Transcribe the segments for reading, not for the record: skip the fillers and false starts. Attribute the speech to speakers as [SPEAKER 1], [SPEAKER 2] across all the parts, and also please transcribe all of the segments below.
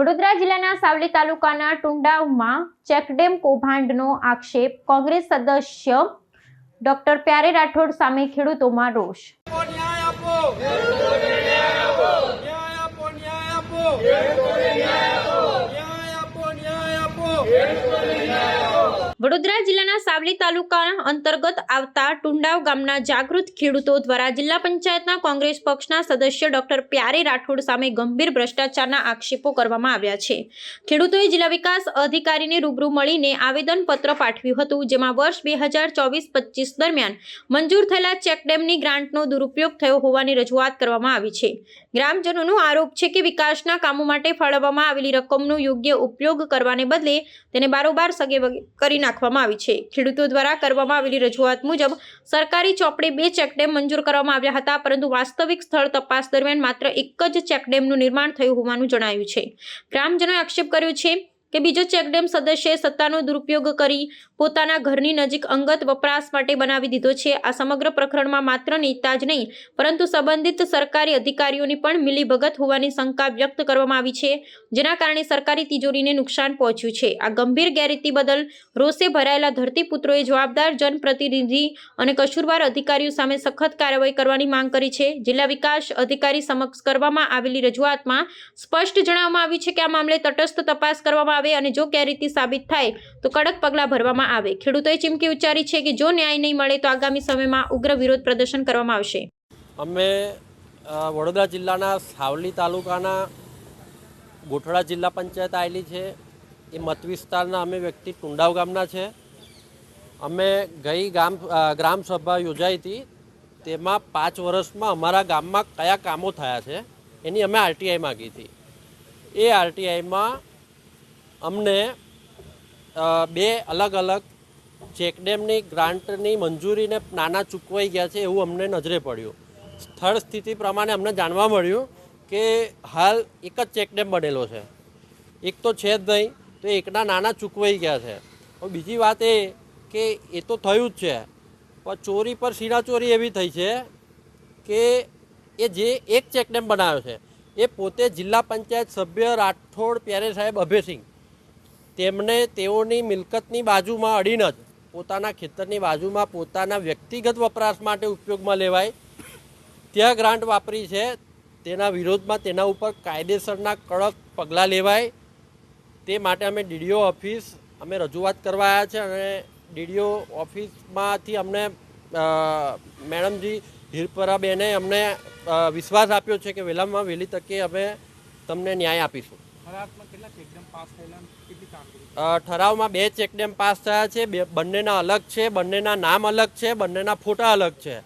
[SPEAKER 1] વડોદરા જિલ્લાના સાવલી તાલુકાના ટુંડાવમાં ચેકડેમ કૌભાંડનો આક્ષેપ કોંગ્રેસ સદસ્ય ડોક્ટર પ્યારે રાઠોડ સામે ખેડૂતોમાં રોષ। વડોદરા જિલ્લાના સાવલી તાલુકા અંતર્ગત આવતા ટુંડાવ ગામના જાગૃત ખેડૂતો દ્વારા જિલ્લા પંચાયતના કોંગ્રેસ પક્ષના સદસ્ય ડોક્ટર પ્યારે રાઠોડ સામે ગંભીર ભ્રષ્ટાચારના આક્ષેપો કરવામાં આવ્યા છે। ખેડૂતોએ જિલ્લા વિકાસ અધિકારીને રૂબરૂ મળીને આવેદનપત્ર પાઠવ્યું હતું, જેમાં વર્ષ 2024-25 દરમિયાન મંજૂર થયેલા ચેકડેમની ગ્રાન્ટનો દુરુપયોગ થયો હોવાની રજૂઆત કરવામાં આવી છે। ગ્રામજનોનો આરોપ છે કે વિકાસના કામો માટે ફાળવવામાં આવેલી રકમનો યોગ્ય ઉપયોગ કરવાને બદલે તેને બારોબાર સગે કરી નાખવામાં આવી છે। ખેડૂતો દ્વારા કરવામાં આવેલી રજૂઆત મુજબ સરકારી ચોપડે 2 ચેકડેમ મંજૂર કરવામાં આવ્યા હતા, પરંતુ વાસ્તવિક સ્થળ તપાસ દરમિયાન માત્ર એક જ ચેકડેમનું નિર્માણ થયું હોવાનું જણાયું છે। ગ્રામજનોએ આક્ષેપ કર્યો છે કે બીજો ચેકડેમ સદસ્યએ સત્તાનો દુરુપયોગ કરી પોતાના ઘરની નજીક અંગત વપરાશ માટે બનાવી દીધો છે। આ સમગ્ર પ્રકરણમાં માત્ર નેતા જ નહીં, પરંતુ સંબંધિત સરકારી અધિકારીઓની પણ મિલીભગત હોવાની શંકા વ્યક્ત કરવામાં આવી છે, જેના કારણે સરકારી તિજોરીને નુકસાન પહોંચ્યું છે। આ ગંભીર ગેરરીતિ બદલ રોષે ભરાયેલા ધરતીપુત્રોએ જવાબદાર જનપ્રતિનિધિ અને કસૂરવાર અધિકારીઓ સામે સખત કાર્યવાહી કરવાની માંગ કરી છે। જિલ્લા વિકાસ અધિકારી સમક્ષ કરવામાં આવેલી રજૂઆતમાં સ્પષ્ટ જણાવવામાં આવ્યું છે કે આ મામલે તટસ્થ તપાસ કરવામાં આવે અને જો ગેરરીતિ સાબિત થાય તો કડક પગલાં ભરવામાં આવે। ખેડૂતોએ ચીમકી ઉચ્ચારી છે કે જો ન્યાય નહીં મળે તો આગામી સમયમાં ઉગ્ર વિરોધ પ્રદર્શન કરવામાં આવશે।
[SPEAKER 2] અમે વડોદરા જિલ્લાના સાવલી તાલુકાના ગોઠડા જિલ્લા પંચાયત આવેલી છે, એ મત વિસ્તારના અમે વ્યક્તિ ટુંડાવ ગામના છે। અમે ગઈ ગ્રામ સભા યોજાઈ હતી, તેમાં 5 વર્ષમાં અમારા ગામમાં કયા કામો થયા છે એની અમે આરટીઆઈ માગી હતી। એ આરટીઆઈમાં અમને 2 અલગ અલગ ચેકડેમની ગ્રાન્ટની મંજૂરીને નાના ચૂકવાઈ ગયા છે એવું અમને નજરે પડ્યું। સ્થળ સ્થિતિ પ્રમાણે અમને જાણવા મળ્યું કે હાલ એક જ ચેકડેમ બનેલો છે, એક તો છે જ નહીં, તો એકના નાના ચૂકવાઈ ગયા છે। બીજી વાત એ કે એ તો થયું જ છે, પણ ચોરી પર સીનાચોરી એવી થઈ છે કે એ જે એક ચેકડેમ બનાવ્યો છે એ પોતે જિલ્લા પંચાયત સભ્ય રાઠોડ પ્યારે સાહેબ અભયસિંહ તેમને તેઓની મિલકતની બાજુમાં અડીને જ પોતાના ખેતરની બાજુમાં પોતાના વ્યક્તિગત વપરાશ માટે ઉપયોગમાં લેવાય ત્યાં ગ્રાન્ટ વાપરી છે। તેના વિરોધમાં તેના ઉપર કાયદેસરના કડક પગલાં લેવાય તે માટે અમે ડીડીઓ ઓફિસ અમે રજૂઆત કરવા આવ્યા છે અને ડીડીઓ ઓફિસમાંથી અમને મેડમજી હિરપરાબેને અમને વિશ્વાસ આપ્યો છે કે વહેલામાં વહેલી તકે અમે તમને ન્યાય આપીશું। ઠરાવમાં 2 ચેકડેમ પાસ થયા છે, બંનેના અલગ છે, બંનેના નામ અલગ છે, બંનેના ફોટા અલગ છે।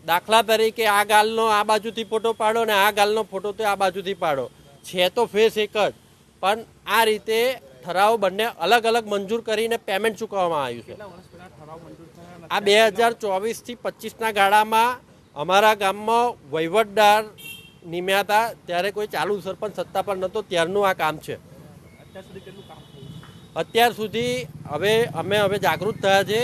[SPEAKER 2] દાખલા તરીકે આ ગાલનો આ બાજુથી ફોટો પાડો અને આ ગાલનો ફોટો તો આ બાજુથી પાડો, છે તો ફેસ એક જ, પણ આ રીતે ઠરાવ બંને અલગ અલગ મંજૂર કરીને પેમેન્ટ ચૂકવવામાં આવ્યું છે। આ 2024થી 25ના ગાળામાં અમારા ગામમાં વહીવટદાર નિમ્યા હતા, ત્યારે કોઈ ચાલુ સરપંચ સત્તા પર નહોતો, ત્યારનું આ કામ છે। અત્યાર સુધી અમે જાગૃત થયા છે।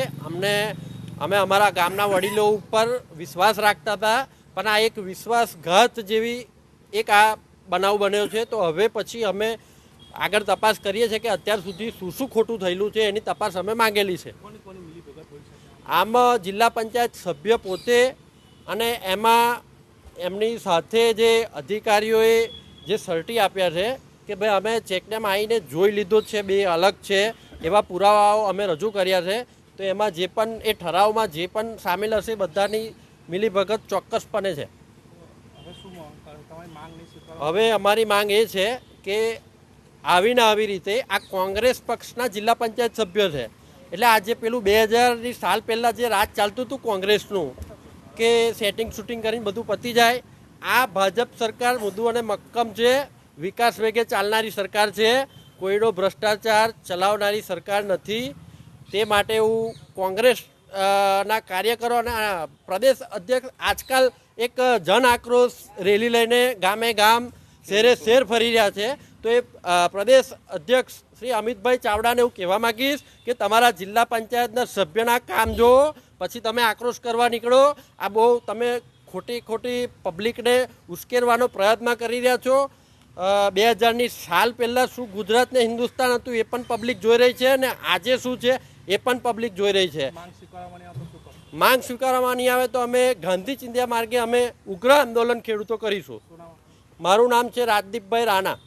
[SPEAKER 2] અમે અમારા ગામના વડીલો ઉપર વિશ્વાસ રાખતા હતા, પણ આ એક વિશ્વાસઘાત જેવી એક આ બનાવ બન્યો છે। તો હવે પછી અમે આગળ તપાસ કરીએ છીએ કે અત્યાર સુધી શું ખોટું થયેલું છે એની તપાસ અમે માંગેલી છે। આમ જિલ્લા પંચાયત સભ્ય પોતે અને એમાં એમની સાથે જે અધિકારીઓએ જે સર્ટી આપ્યા છે કે ભાઈ અમે ચેકડેમ આવીને જોઈ લીધો છે, 2 અલગ છે એવા પુરાવાઓ અમે રજૂ કર્યા છે। તો એમાં જે પણ એ ઠરાવમાં જે પણ સામેલ હશે બધાની મિલીભગત ચોક્કસપણે છે। હવે અમારી માંગ એ છે કે આવીને આવી રીતે આ કોંગ્રેસ પક્ષના જિલ્લા પંચાયત સભ્ય છે, એટલે આજે પેલું 2000ની સાલ પહેલાં જે રાજ ચાલતું હતું કોંગ્રેસનું કે સેટિંગ શૂટિંગ કરીને બધું પતી જાય, આ ભાજપ સરકાર મૃદુ અને મક્કમ છે, વિકાસ વેગે ચાલનારી સરકાર છે, કોઈનો ભ્રષ્ટાચાર ચલાવનારી સરકાર નથી। તે માટે હું કોંગ્રેસના કાર્યકરો અને પ્રદેશ અધ્યક્ષ આજકાલ એક જન આક્રોશ રેલી લઈને ગામે ગામ શહેરે શહેર ફરી રહ્યા છે, તો એ પ્રદેશ અધ્યક્ષ શ્રી અમિતભાઈ ચાવડાને હું કહેવા માગીશ કે તમારા જિલ્લા પંચાયતના સભ્યના કામ જુઓ, પછી તમે આક્રોશ કરવા નીકળો। આ બહુ તમે ખોટી પબ્લિકને ઉશ્કેરવાનો પ્રયત્ન કરી રહ્યા છો। 2000ની સાલ પહેલાં શું ગુજરાત ને હિન્દુસ્તાન હતું એ પણ પબ્લિક જોઈ રહી છે અને આજે શું છે એ પણ પબ્લિક જોઈ રહી છે. માંગ સ્વીકારવામાં નહીં આવે તો અમે ગાંધી ચિંધ્યા માર્ગે અમે ઉગ્ર આંદોલન ખેડૂતો કરીશું. મારું નામ છે રાજદીપભાઈ રાણા.